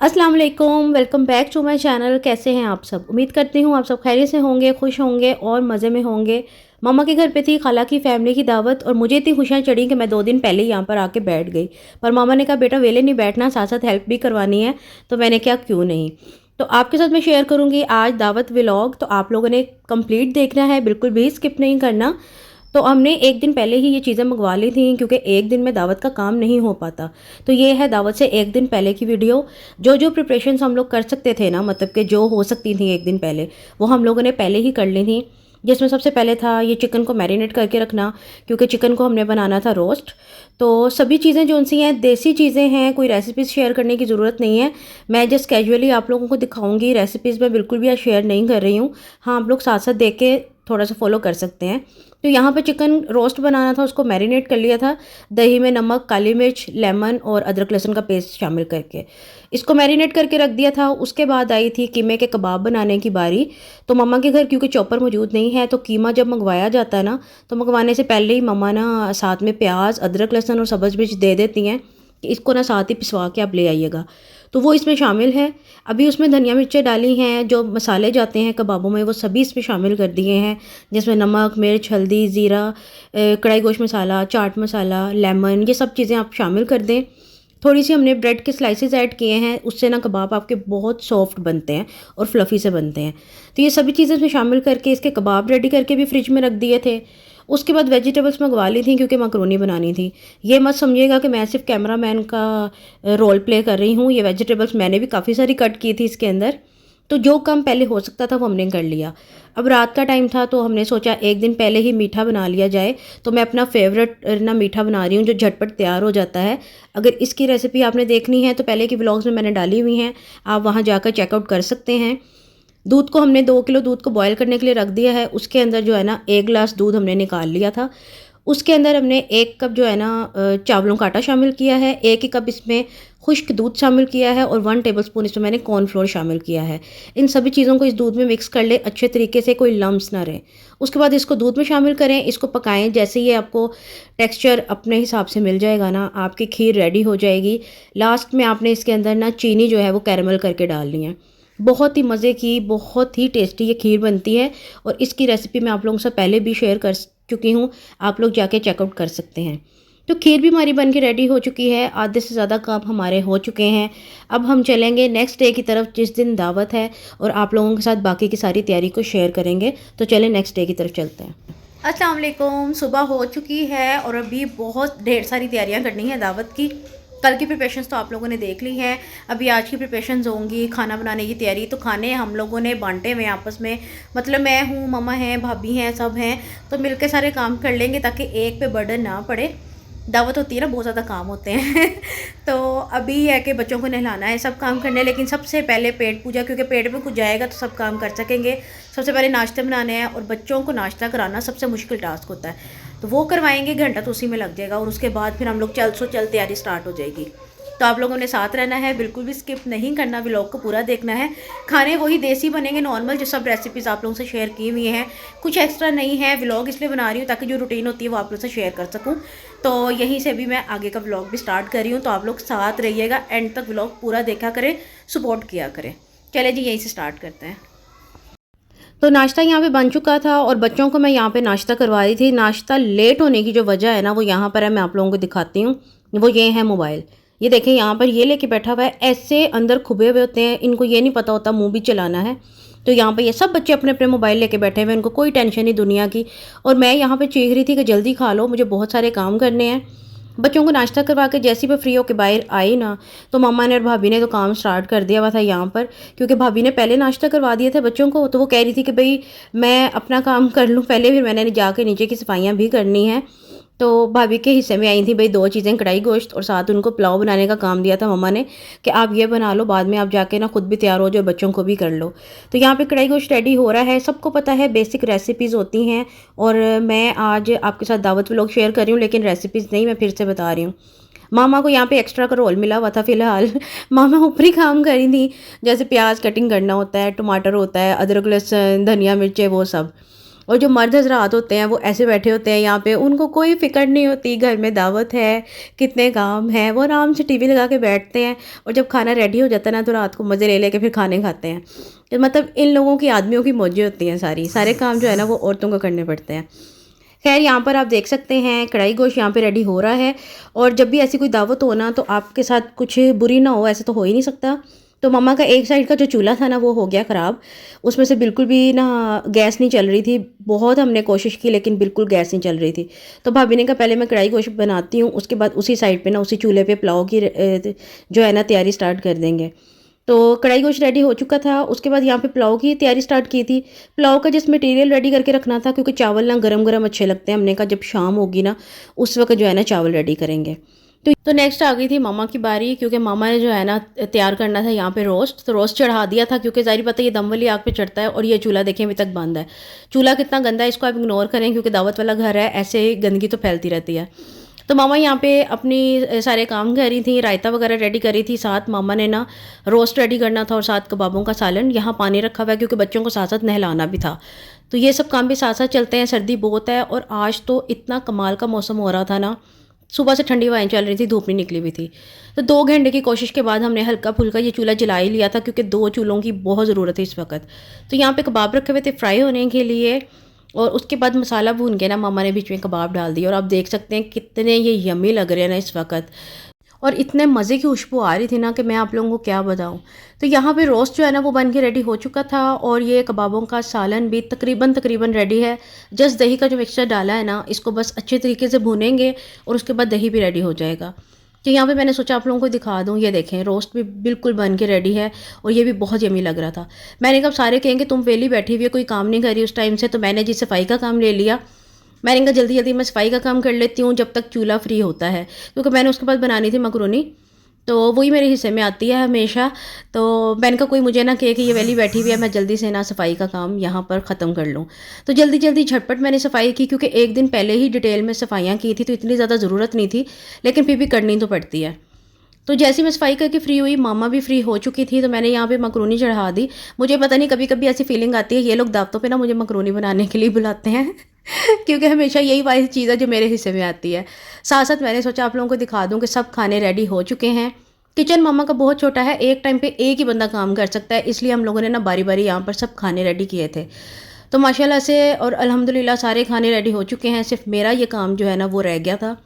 अस्सलाम वालेकुम, welcome back to my channel. कैसे हैं आप सब? उम्मीद करती हूँ आप सब खैरियत से होंगे, खुश होंगे और मज़े में होंगे। मम्मा के घर पे थी खाला की फैमिली की दावत और मुझे इतनी खुशियाँ चढ़ी कि मैं 2 दिन पहले ही यहाँ पर आके बैठ गई। पर मम्मा ने कहा बेटा वेले नहीं बैठना, साथ-साथ हेल्प भी करवानी है। तो मैंने कहा क्यों नहीं। तो आपके साथ मैं शेयर करूँगी आज दावत व्लॉग। तो आप लोगों ने कंप्लीट देखना है, बिल्कुल भी स्किप नहीं करना। तो हमने 1 दिन पहले ही ये चीज़ें मँगवा ली थी क्योंकि 1 दिन में दावत का काम नहीं हो पाता। तो ये है दावत से 1 दिन पहले की वीडियो। जो प्रिपरेशंस हम लोग कर सकते थे ना, मतलब कि जो हो सकती थी 1 दिन पहले, वो हम लोगों ने पहले ही कर ली थी। जिसमें सबसे पहले था ये चिकन को मैरिनेट करके रखना, क्योंकि चिकन को हमने बनाना था रोस्ट। तो सभी चीज़ें जो-सी हैं देसी चीज़ें हैं, कोई रेसिपीज़ शेयर करने की ज़रूरत नहीं है। मैं जस्ट कैजुअली आप लोगों को दिखाऊँगी, रेसिपीज़ मैं बिल्कुल भी आज शेयर नहीं कर रही हूँ। हाँ, आप लोग साथ-साथ देख के थोड़ा-सा फ़ॉलो कर सकते हैं। तो यहाँ पे चिकन रोस्ट बनाना था, उसको मैरिनेट कर लिया था दही में, नमक, काली मिर्च, लेमन और अदरक लहसुन का पेस्ट शामिल करके। इसको मैरिनेट करके रख दिया था। उसके बाद आई थी कीमे के कबाब बनाने की बारी। तो मम्मा के घर क्योंकि चॉपर मौजूद नहीं है, तो कीमा जब मंगवाया जाता है ना, तो मंगवाने से पहले ही मम्मा ना साथ में प्याज, अदरक लहसुन और सब्ज़ मिर्च दे देती हैं कि इसको ना साथ ही पिसवा के आप ले आइएगा। तो वो इसमें शामिल है। अभी उसमें धनिया मिर्चें डाली हैं, जो मसाले जाते हैं कबाबों में वो सभी इसमें शामिल कर दिए हैं, जिसमें नमक, मिर्च, हल्दी, ज़ीरा, कढ़ाई गोश्त मसाला, चाट मसाला, लेमन, ये सब चीज़ें आप शामिल कर दें। थोड़ी-सी हमने ब्रेड के स्लाइसेस ऐड किए हैं, उससे ना कबाब आपके बहुत सॉफ्ट बनते हैं और फ्लफ़ी से बनते हैं। तो ये सभी चीज़ें इसमें शामिल करके इसके कबाब रेडी करके भी फ्रिज में रख दिए थे। उसके बाद वेजिटेबल्स मंगवा ली थी क्योंकि मैकरोनी बनानी थी। ये मत समझिएगा कि मैं सिर्फ़ कैमरामैन का रोल प्ले कर रही हूँ। ये वेजिटेबल्स मैंने भी काफ़ी सारी कट की थी इसके अंदर। तो जो काम पहले हो सकता था वो हमने कर लिया। अब रात का टाइम था तो हमने सोचा 1 दिन पहले ही मीठा बना लिया जाए। तो मैं अपना फ़ेवरेट ना मीठा बना रही हूँ जो झटपट तैयार हो जाता है। अगर इसकी रेसिपी आपने देखनी है तो पहले की व्लॉग्स में मैंने डाली हुई हैं, आप वहाँ जाकर चेकआउट कर सकते हैं। दूध को हमने 2 किलो दूध को बॉयल करने के लिए रख दिया है। उसके अंदर जो है ना 1 ग्लास दूध हमने निकाल लिया था। उसके अंदर हमने 1 कप जो है ना चावलों का आटा शामिल किया है, 1 ही कप इसमें खुश्क दूध शामिल किया है और 1 टेबलस्पून इसमें मैंने कॉर्नफ्लोर शामिल किया है। इन सभी चीज़ों को इस दूध में मिक्स कर लें अच्छे तरीके से, कोई लम्प्स ना रहें। उसके बाद इसको दूध में शामिल करें, इसको पकाएँ। जैसे ये आपको टेक्सचर अपने हिसाब से मिल जाएगा ना, आपकी खीर रेडी हो जाएगी। लास्ट में आपने इसके अंदर ना चीनी जो है वो कैरेमल करके डालनी है। बहुत ही मज़े की, बहुत ही टेस्टी ये खीर बनती है और इसकी रेसिपी मैं आप लोगों से पहले भी शेयर कर चुकी हूँ। आप लोग जाके चेकआउट कर सकते हैं। तो खीर भी हमारी बन के रेडी हो चुकी है, आधे से ज़्यादा काम हमारे हो चुके हैं। अब हम चलेंगे नेक्स्ट डे की तरफ जिस दिन दावत है और आप लोगों के साथ बाकी की सारी तैयारी को शेयर करेंगे। तो चलें नेक्स्ट डे की तरफ चलते हैं। अस्सलाम वालेकुम, सुबह हो चुकी है और अभी बहुत ढेर सारी तैयारियां करनी है दावत की। कल की प्रिपरेशंस तो आप लोगों ने देख ली हैं, अभी आज की प्रिपरेशंस होंगी, खाना बनाने की तैयारी। तो खाने हम लोगों ने बांटे हुए आपस में, मतलब मैं हूँ, मम्मा हैं, भाभी हैं, सब हैं। तो मिलके सारे काम कर लेंगे ताकि एक पे बर्डन ना पड़े। दावत होती है ना, बहुत ज़्यादा काम होते हैं तो अभी है कि बच्चों को नहलाना है, सब काम करने हैं, लेकिन सबसे पहले पेट पूजा, क्योंकि पेट में कुछ जाएगा तो सब काम कर सकेंगे। सबसे पहले नाश्ते बनाने हैं और बच्चों को नाश्ता कराना सबसे मुश्किल टास्क होता है। तो वो करवाएंगे, घंटा तो उसी में लग जाएगा और उसके बाद फिर हम लोग चल तैयारी स्टार्ट हो जाएगी। तो आप लोगों ने साथ रहना है, बिल्कुल भी स्किप नहीं करना, व्लॉग को पूरा देखना है। खाने वही देसी बनेंगे, नॉर्मल जो सब रेसिपीज़ आप लोगों से शेयर की हुई हैं, कुछ एक्स्ट्रा नहीं है। व्लॉग इसलिए बना रही हूँ ताकि जो रूटीन होती है वो आप लोगों से शेयर कर सकूँ। तो यहीं से भी मैं आगे का व्लॉग भी स्टार्ट कर रही हूँ। तो आप लोग साथ रहिएगा, एंड तक व्लॉग पूरा देखा करें, सपोर्ट किया करें। चले जी, यहीं से स्टार्ट करते हैं। तो नाश्ता यहाँ पे बन चुका था और बच्चों को मैं यहाँ पे नाश्ता करवा रही थी। नाश्ता लेट होने की जो वजह है ना, वो यहाँ पर है, मैं आप लोगों को दिखाती हूँ। वो ये है मोबाइल। ये देखें, यहाँ पर ये लेके बैठा हुआ है, ऐसे अंदर खुबे हुए होते हैं, इनको ये नहीं पता होता मुँह भी चलाना है। तो यहाँ पे ये सब बच्चे अपने अपने मोबाइल लेके बैठे हुए हैं, इनको कोई टेंशन नहीं दुनिया की। और मैं यहाँ पे चीख रही थी कि जल्दी खा लो, मुझे बहुत सारे काम करने हैं। बच्चों को नाश्ता करवा के जैसे ही मैं फ्री होकर बाहर आई ना, तो मम्मा ने और भाभी ने तो काम स्टार्ट कर दिया हुआ था यहाँ पर, क्योंकि भाभी ने पहले नाश्ता करवा दिया था बच्चों को। तो वो कह रही थी कि भाई मैं अपना काम कर लूँ पहले, फिर मैंने जाके नीचे की सफाइयाँ भी करनी है। तो भाभी के हिस्से में आई थी भाई 2 चीज़ें, कढ़ाई गोश्त और साथ उनको पुलाव बनाने का काम दिया था मम्मा ने कि आप ये बना लो, बाद में आप जाके ना खुद भी तैयार हो जाओ, बच्चों को भी कर लो। तो यहाँ पे कढ़ाई गोश्त रेडी हो रहा है। सबको पता है बेसिक रेसिपीज़ होती हैं और मैं आज आपके साथ दावत व्लॉग शेयर कर रही हूँ, लेकिन रेसिपीज़ नहीं, मैं फिर से बता रही हूँ। मामा को यहाँ पे एक्स्ट्रा का रोल मिला हुआ था फ़िलहाल मामा ऊपरी काम कर रही थी, जैसे प्याज कटिंग करना होता है, टमाटर होता है, अदरक लहसुन धनिया मिर्चें वो सब। और जो मर्द हज़रात होते हैं वो ऐसे बैठे होते हैं यहाँ पे, उनको कोई फ़िक्र नहीं होती घर में दावत है, कितने काम हैं, वो आराम से टीवी लगा के बैठते हैं और जब खाना रेडी हो जाता है ना तो रात को मज़े ले लेके फिर खाने खाते हैं। तो मतलब इन लोगों की, आदमियों की मौजें होती हैं सारी, सारे काम जो है ना वो औरतों को करने पड़ते हैं। खैर यहाँ पर आप देख सकते हैं कढ़ाई गोश्त यहाँ पे रेडी हो रहा है। और जब भी ऐसी कोई दावत हो ना तो आपके साथ कुछ बुरी ना हो, ऐसे तो हो ही नहीं सकता। तो मम्मा का एक साइड का जो चूल्हा था ना वो हो गया ख़राब, उसमें से बिल्कुल भी ना गैस नहीं चल रही थी। बहुत हमने कोशिश की लेकिन बिल्कुल गैस नहीं चल रही थी। तो भाभी ने कहा पहले मैं कढ़ाई गोश्त बनाती हूँ, उसके बाद उसी साइड पे ना उसी चूल्हे पे पुलाव की जो है ना तैयारी स्टार्ट कर देंगे। तो कढ़ाई गोश्त रेडी हो चुका था। उसके बाद यहाँ पे पुलाव की तैयारी स्टार्ट की थी। पुलाव का जिस मटेरियल रेडी करके रखना था, क्योंकि चावल ना गरम गरम अच्छे लगते हैं, हमने कहा जब शाम होगी ना उस वक्त जो है ना चावल रेडी करेंगे। तो नेक्स्ट आ गई थी मामा की बारी, क्योंकि मामा ने जो है ना तैयार करना था यहाँ पे रोस्ट। तो रोस्ट चढ़ा दिया था, क्योंकि ज़ाहिर पता है ये दम वाली आग पे चढ़ता है। और ये चूल्हा देखें अभी तक बंद है। चूल्हा कितना गंदा है इसको आप इग्नोर करें, क्योंकि दावत वाला घर है, ऐसे गंदगी तो फैलती रहती है। तो मामा यहाँ पे अपनी सारे काम कर रही थी, रायता वगैरह रेडी करी थी। साथ मामा ने ना रोस्ट रेडी करना था और साथ कबाबों का सालन। यहाँ पानी रखा हुआ है क्योंकि बच्चों को साथ साथ नहलाना भी था। तो ये सब काम भी साथ साथ चलते हैं। सर्दी बहुत है और आज तो इतना कमाल का मौसम हो रहा था ना, सुबह से ठंडी हवाएं चल रही थी, धूप नहीं निकली हुई थी। तो 2 घंटे की कोशिश के बाद हमने हल्का फुल्का ये चूल्हा जला ही लिया था, क्योंकि 2 चूल्हों की बहुत ज़रूरत है इस वक्त। तो यहाँ पे कबाब रखे हुए थे फ्राई होने के लिए। और उसके बाद मसाला भून के ना मामा ने बीच में कबाब डाल दिया। और आप देख सकते हैं कितने ये यमी लग रहे हैं ना इस वक्त, और इतने मज़े की खुशबू आ रही थी ना कि मैं आप लोगों को क्या बताऊं। तो यहाँ पे रोस्ट जो है ना वो बन के रेडी हो चुका था और ये कबाबों का सालन भी तकरीबन रेडी है। जस्ट दही का जो मिक्सचर डाला है ना, इसको बस अच्छे तरीके से भूनेंगे और उसके बाद दही भी रेडी हो जाएगा। तो यहाँ पे मैंने सोचा आप लोगों को दिखा दूँ। ये देखें रोस्ट भी बिल्कुल बन के रेडी है और ये भी बहुत यमी लग रहा था। मैंने कहा सारे कहेंगे तुम वेली बैठी हुई है, कोई काम नहीं करी उस टाइम से, तो मैंने जी सफाई का काम ले लिया। मैंने कहा जल्दी जल्दी मैं सफाई का काम कर लेती हूँ जब तक चूल्हा फ्री होता है, क्योंकि मैंने उसके बाद बनानी थी मकरोनी, तो वही मेरे हिस्से में आती है हमेशा। तो मैंने कहा कोई मुझे ना कहे कि ये वेली बैठी हुई है, मैं जल्दी से ना सफाई का काम यहाँ पर ख़त्म कर लूँ। तो जल्दी जल्दी झटपट मैंने सफाई की, क्योंकि एक दिन पहले ही डिटेल में सफाइयाँ की थी तो इतनी ज़्यादा ज़रूरत नहीं थी, लेकिन फिर भी करनी तो पड़ती है। तो जैसे मैं सफाई करके फ्री हुई, मामा भी फ्री हो चुकी थी, तो मैंने यहाँ पे मकरोनी चढ़ा दी। मुझे पता नहीं कभी कभी ऐसी फीलिंग आती है ये लोग दावतों पे ना मुझे मकरोनी बनाने के लिए बुलाते हैं क्योंकि हमेशा यही वाली चीज़ है जो मेरे हिस्से में आती है। साथ साथ मैंने सोचा आप लोगों को दिखा दूँ कि सब खाने रेडी हो चुके हैं। किचन मामा का बहुत छोटा है, एक टाइम पे एक ही बंदा काम कर सकता है, इसलिए हम लोगों ने ना बारी बारी यहाँ पर सब खाने रेडी किए थे। तो माशाल्लाह से और अल्हम्दुलिल्लाह सारे खाने रेडी हो चुके हैं। सिर्फ मेरा ये काम जो है ना वो रह गया था।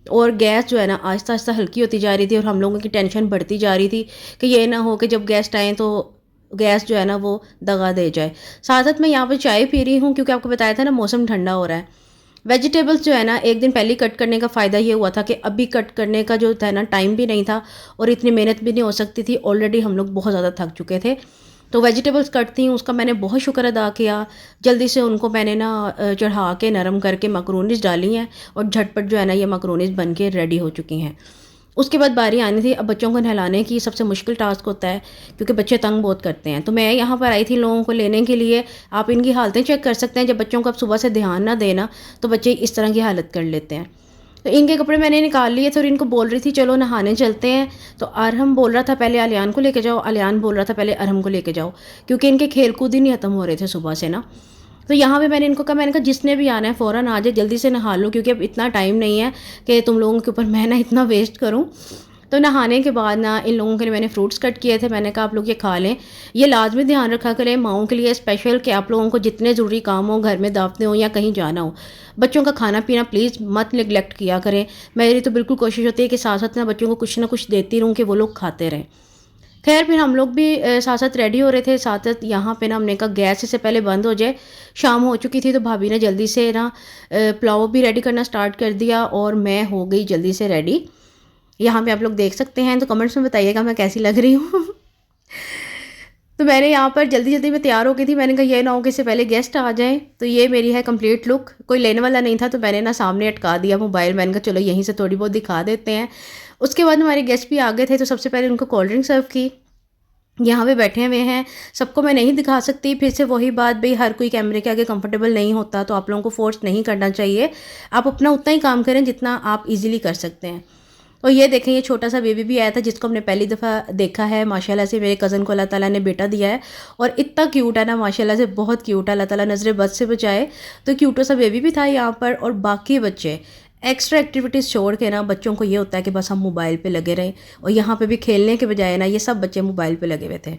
और गैस जो है ना आहिस्ता आहिस्ता हल्की होती जा रही थी और हम लोगों की टेंशन बढ़ती जा रही थी कि ये ना हो कि जब गेस्ट आएँ तो गैस जो है ना वो दगा दे जाए। साथ साथ मैं यहाँ पर चाय पी रही हूँ, क्योंकि आपको बताया था ना मौसम ठंडा हो रहा है। वेजिटेबल्स जो है ना एक दिन पहले कट करने का फ़ायदा ये हुआ था कि अभी कट करने का जो था ना टाइम भी नहीं था और इतनी मेहनत भी नहीं हो सकती थी। ऑलरेडी हम लोग बहुत ज़्यादा थक चुके थे। तो वेजिटेबल्स कट थी, उसका मैंने बहुत शुक्र अदा किया। जल्दी से उनको मैंने ना चढ़ा के नरम करके मकरोनीज़ डाली हैं और झटपट जो है ना ये मकरोनीज़ बन के रेडी हो चुकी हैं। उसके बाद बारी आनी थी अब बच्चों को नहलाने की। सबसे मुश्किल टास्क होता है क्योंकि बच्चे तंग बहुत करते हैं। तो मैं यहाँ पर आई थी लोगों को लेने के लिए। आप इनकी हालतें चेक कर सकते हैं। जब बच्चों को आप सुबह से ध्यान ना देना तो बच्चे इस तरह की हालत कर लेते हैं। तो इनके कपड़े मैंने निकाल लिए थे और इनको बोल रही थी चलो नहाने चलते हैं। तो अरहम बोल रहा था पहले आलियान को लेके जाओ, आलियान बोल रहा था पहले अरहम को लेके जाओ, क्योंकि इनके खेल कूद ही नहीं ख़त्म हो रहे थे सुबह से ना। तो यहाँ पे मैंने इनको कहा, मैंने कहा जिसने भी आना है फ़ौरन आ जाए, जल्दी से नहा लो, क्योंकि अब इतना टाइम नहीं है कि तुम लोगों के ऊपर मैं ना इतना वेस्ट करूँ। तो नहाने के बाद ना इन लोगों के लिए मैंने फ्रूट्स कट किए थे। मैंने कहा आप लोग ये खा लें। ये लाजमी ध्यान रखा करें माओं के लिए स्पेशल कि आप लोगों को जितने ज़रूरी काम हो, घर में दावतें हो या कहीं जाना हो, बच्चों का खाना पीना प्लीज़ मत निगलेक्ट किया करें। मेरी तो बिल्कुल कोशिश होती है कि साथ साथ ना बच्चों को कुछ ना कुछ देती रहूँ कि वो लोग खाते रहें। खैर फिर हम लोग भी साथ साथ रेडी हो रहे थे। साथ साथ यहाँ पे ना हमने कहा गैस से पहले बंद हो जाए। शाम हो चुकी थी तो भाभी ने जल्दी से ना पुलाव भी रेडी करना स्टार्ट कर दिया और मैं हो गई जल्दी से रेडी। यहाँ पे आप लोग देख सकते हैं, तो कमेंट्स में बताइएगा मैं कैसी लग रही हूँ तो मैंने यहाँ पर जल्दी जल्दी में तैयार हो गई थी। मैंने कहा ये ना हो कि इससे पहले गेस्ट आ जाएं। तो ये मेरी है कंप्लीट लुक। कोई लेने वाला नहीं था तो मैंने ना सामने अटका दिया मोबाइल। मैंने कहा चलो यहीं से थोड़ी बहुत दिखा देते हैं। उसके बाद हमारे गेस्ट भी आ गए थे तो सबसे पहले उनको कोल्ड ड्रिंक सर्व की। यहाँ पे बैठे हुए हैं, सबको मैं नहीं दिखा सकती। फिर से वही बात, भाई हर कोई कैमरे के आगे कंफर्टेबल नहीं होता, तो आप लोगों को फोर्स नहीं करना चाहिए। आप अपना उतना ही काम करें जितना आप इजीली कर सकते हैं। और ये देखें, ये छोटा सा बेबी भी आया था जिसको हमने पहली दफ़ा देखा है। माशाल्लाह से मेरे कज़न को अल्लाह ताला ने बेटा दिया है और इतना क्यूट है ना, माशाल्लाह से बहुत क्यूट है। अल्लाह ताला नज़र बद से बचाए। तो क्यूटो सा बेबी भी था यहाँ पर। और बाकी बच्चे एक्स्ट्रा एक्टिविटीज़ छोड़ के ना, बच्चों को ये होता है कि बस हम मोबाइल पे लगे रहें, और यहाँ पे भी खेलने के बजाय ना ये सब बच्चे मोबाइल पे लगे हुए थे।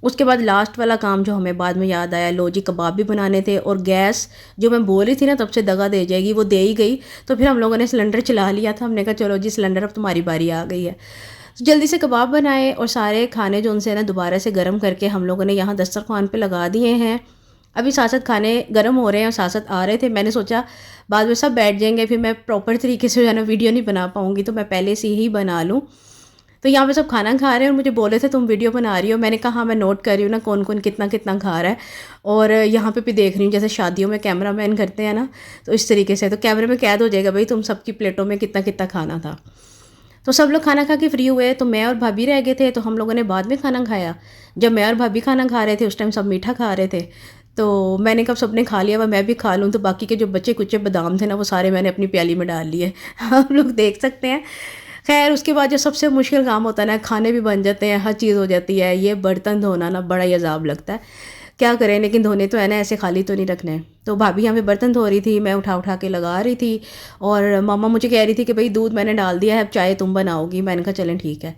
उसके बाद लास्ट वाला काम जो हमें बाद में याद आया, लो जी कबाब भी बनाने थे, और गैस जो मैं बोल रही थी ना तब से दगा दे जाएगी, वो दे ही गई। तो फिर हम लोगों ने सिलेंडर चला लिया था। हमने कहा चलो जी सिलेंडर, अब तुम्हारी बारी आ गई है। तो जल्दी से कबाब बनाए और सारे खाने जो उनसे ना दोबारा से गर्म करके हम लोगों ने यहाँ दस्तरखान पे लगा दिए हैं। अभी साथ साथ खाने गर्म हो रहे हैं और साथ साथ आ रहे थे। मैंने सोचा बाद में सब बैठ जाएंगे, फिर मैं प्रॉपर तरीके से जो है ना वीडियो नहीं बना पाऊँगी, तो मैं पहले से ही बना लूँ। तो यहाँ पे सब खाना खा रहे हैं और मुझे बोले थे तुम वीडियो बना रही हो। मैंने कहा हाँ, मैं नोट कर रही हूँ ना कौन कौन कितना कितना खा रहा है। और यहाँ पे भी देख रही हूँ जैसे शादियों में कैमरा मैन करते हैं ना, तो इस तरीके से तो कैमरे में कैद हो जाएगा भाई तुम सबकी प्लेटों में कितना कितना खाना था। तो सब लोग खाना खा के फ्री हुए, तो मैं और भाभी रह गए थे। तो हम लोगों ने बाद में खाना खाया। जब मैं और भाभी खाना खा रहे थे उस टाइम सब मीठा खा रहे थे। तो मैंने कब सबने खा लिया, वह मैं भी खा लूँ। तो बाकी के जो बच्चे कुचे बादाम थे ना, वो सारे मैंने अपनी प्याली में डाल लिए। आप लोग देख सकते हैं। खैर उसके बाद जो सबसे मुश्किल काम होता है ना, खाने भी बन जाते हैं, हर चीज़ हो जाती है, ये बर्तन धोना ना बड़ा ही अजाब लगता है। क्या करें, लेकिन धोने तो है ना, ऐसे खाली तो नहीं रखने। तो भाभी यहाँ पे बर्तन धो रही थी, मैं उठा उठा के लगा रही थी। और मामा मुझे कह रही थी कि भाई दूध मैंने डाल दिया है, अब चाय तुम बनाओगी। मैंने कहा चलें ठीक है।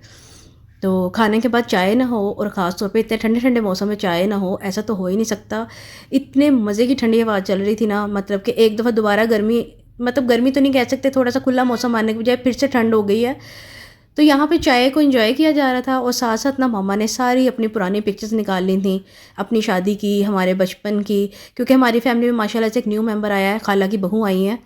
तो खाने के बाद चाय ना हो, और ख़ास तौर पे इतने ठंडे ठंडे मौसम में चाय ना हो, ऐसा तो हो ही नहीं सकता। इतने मज़े की ठंडी हवा चल रही थी ना, मतलब कि एक दफ़ा दोबारा गर्मी, मतलब गर्मी तो नहीं कह सकते, थोड़ा सा खुला मौसम आने के बजाय फिर से ठंड हो गई है। तो यहाँ पे चाय को एंजॉय किया जा रहा था। और साथ साथ ना मामा ने सारी अपनी पुरानी पिक्चर्स निकाल ली थी, अपनी शादी की, हमारे बचपन की। क्योंकि हमारी फैमिली में माशाल्लाह से एक न्यू मेंबर आया है, खाला की बहू आई हैं।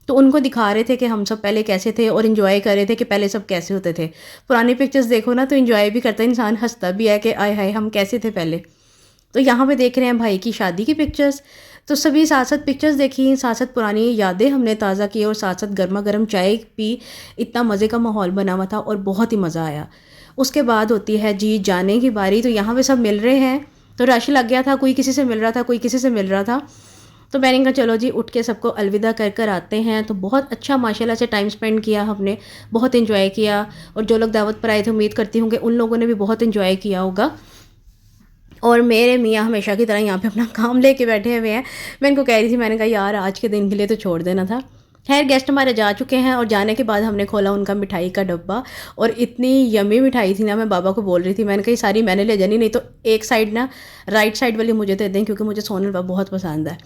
तो उनको दिखा रहे थे कि हम सब पहले कैसे थे, और इन्जॉय कर रहे थे कि पहले सब कैसे होते थे। पुरानी पिक्चर्स देखो ना तो इन्जॉय भी करता है इंसान, हंसता भी है कि आय हाय हम कैसे थे पहले। तो यहाँ पे देख रहे हैं भाई की शादी की पिक्चर्स। तो सभी साथ साथ पिक्चर्स देखी, साथ साथ पुरानी यादें हमने ताज़ा की, और साथ साथ गर्मा गर्म चाय पी। इतना मज़े का माहौल बना हुआ था और बहुत ही मज़ा आया। उसके बाद होती है जी जाने की बारी। तो यहाँ पे सब मिल रहे हैं, तो रश लग गया था, कोई किसी से मिल रहा था, कोई किसी से मिल रहा था। तो मैंने कहा चलो जी उठ के सबको अलविदा कर कर आते हैं। तो बहुत अच्छा माशाल्लाह से टाइम स्पेंड किया हमने, बहुत इन्जॉय किया। और जो लोग दावत पर आए थे, उम्मीद करती हूँ कि उन लोगों ने भी बहुत इन्जॉय किया होगा। और मेरे मियाँ हमेशा की तरह यहाँ पे अपना काम लेके बैठे हुए हैं। मैं इनको कह रही थी, मैंने कहा यार आज के दिन के लिए तो छोड़ देना था। खैर गेस्ट हमारे जा चुके हैं, और जाने के बाद हमने खोला उनका मिठाई का डब्बा, और इतनी यमी मिठाई थी ना, मैं बाबा को बोल रही थी, मैंने कहा सारी मैंने ले जानी, नहीं तो एक साइड ना राइट साइड वाली मुझे दे दें, क्योंकि मुझे सोनल बाबा बहुत पसंद है।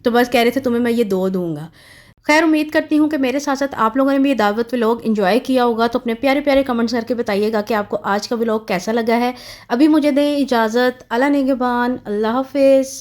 तो बस कह रहे थे तुम्हें मैं ये दो दूंगा। खैर उम्मीद करती हूँ कि मेरे साथ साथ आप लोगों ने भी ये दावत व्लॉग एंजॉय किया होगा। तो अपने प्यारे प्यारे कमेंट्स करके बताइएगा कि आपको आज का व्लॉग कैसा लगा है। अभी मुझे दें इजाज़त। अल्लाह निगहबान, अल्लाह हाफिज़।